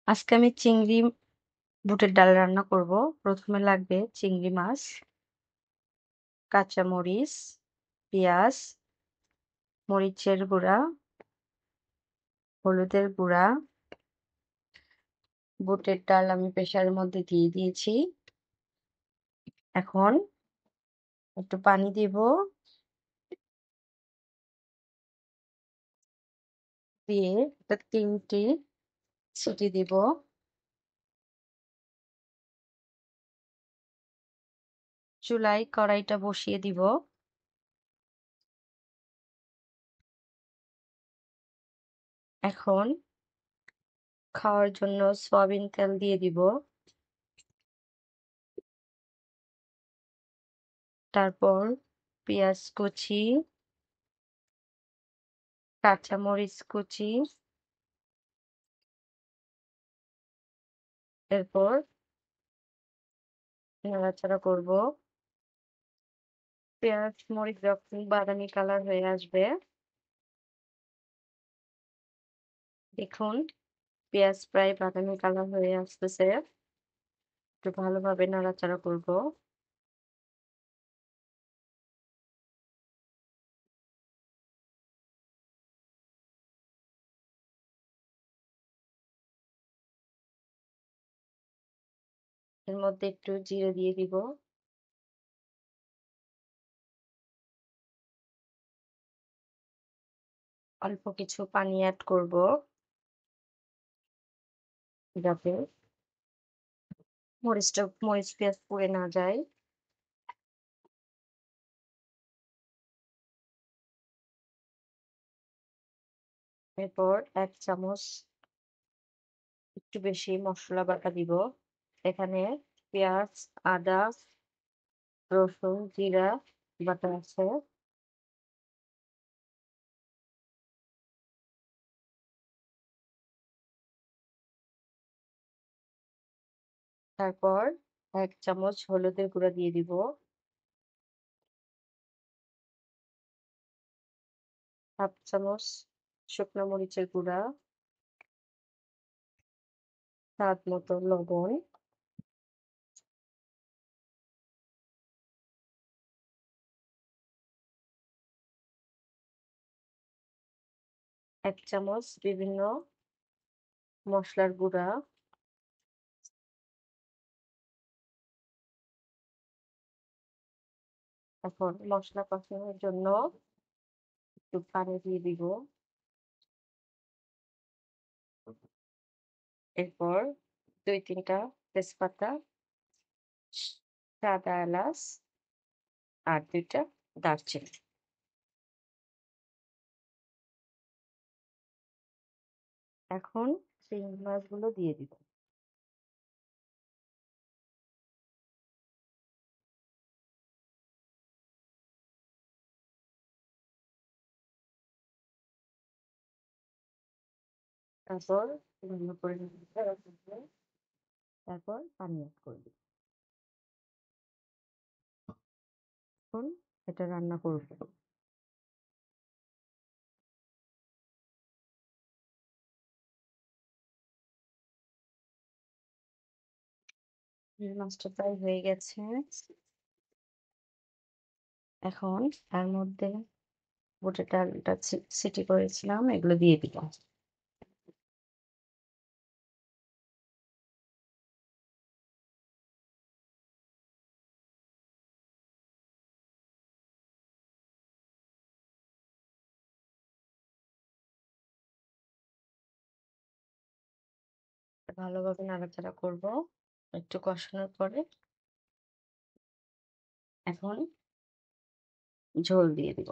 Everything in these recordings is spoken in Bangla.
আজকে আমি চিংড়ি বুটের ডাল রান্না করব। প্রথমে লাগবে চিংড়ি মাছ, কাঁচামরিচ, পেঁয়াজ, মরিচের গুঁড়া, হলুদের গুঁড়া। বুটের ডাল আমি প্রেসারের মধ্যে দিয়ে দিয়েছি। এখন একটু পানি দিব, দিয়ে একটা 3টি সিটি দিব। চুলায় কড়াইটা বসিয়ে দিব। এখন খাওয়ার জন্য সয়াবিন তেল দিয়ে দিব। তারপর পেঁয়াজ কুচি, কাঁচামরিচ কুচি, এরপর নাড়াচাড়া করব। পেঁয়াজ মরিচ যখন বাদামি কালার হয়ে আসবে, দেখুন পেঁয়াজ প্রায় বাদামি কালার হয়ে আসতেছে। একটু ভালোভাবে নাড়াচাড়া করব। এর মধ্যে একটু জিরে দিয়ে দিব। অল্প কিছু পানি অ্যাড করব, যাতে মরিচ পেঁয়াজ পুড়ে না যায়। এরপর 1 চামচ একটু বেশি মশলা বাটা দিব। এখানে পেঁয়াজ, আদা, রসুন, জিরা বাটা আছে। তারপর 1 চামচ হলুদের গুঁড়া দিয়ে দিব। 1/2 চামচ শুকনো মরিচের গুঁড়া, স্বাদ মতো লবণ, এক চামচ বিভিন্ন মশলার গুঁড়া। এখন মশলা কষানোর জন্য একটু পানি দিয়ে দিব। এরপর 2-3টা তেজপাতা, সাদা এলাচ আর 2টা দারচিনি। এখন চিংড়ি মাছগুলো দিয়ে দিব। তারপর রান্না করে নিতে, তারপর পানি অ্যাড করে দিব। এখন এটা রান্না করব। মাছটা প্রায় হয়ে গেছে। এখন তার মধ্যে বুটের ডালটা সিটি করেছিলাম এগুলো দিয়ে দিলাম। ভালোভাবে নাড়াচাড়া করব। একটু কষানোর পরে এখন ঝোল দিয়ে দিব।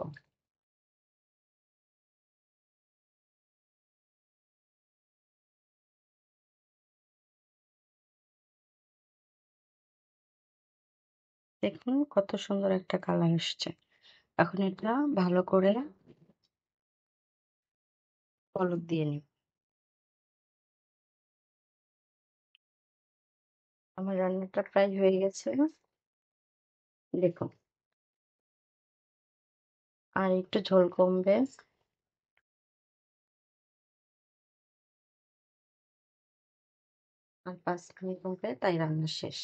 দেখুন কত সুন্দর একটা কালার এসছে। এখন এটা ভালো করে বলক দিয়ে নিব। আমার রান্নাটা প্রায় হয়ে গেছে, দেখুন। আর একটু ঝোল কমবে। আর ৫ মিনিট হবে তাই রান্না শেষ।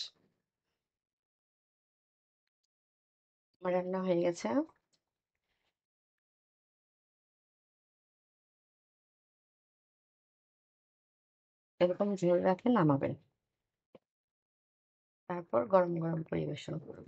আমার রান্না হয়ে গেছে। এরকম ঝোল রাখলে নামাবেন। তারপর গরম, গরম পরিবেশন করুন।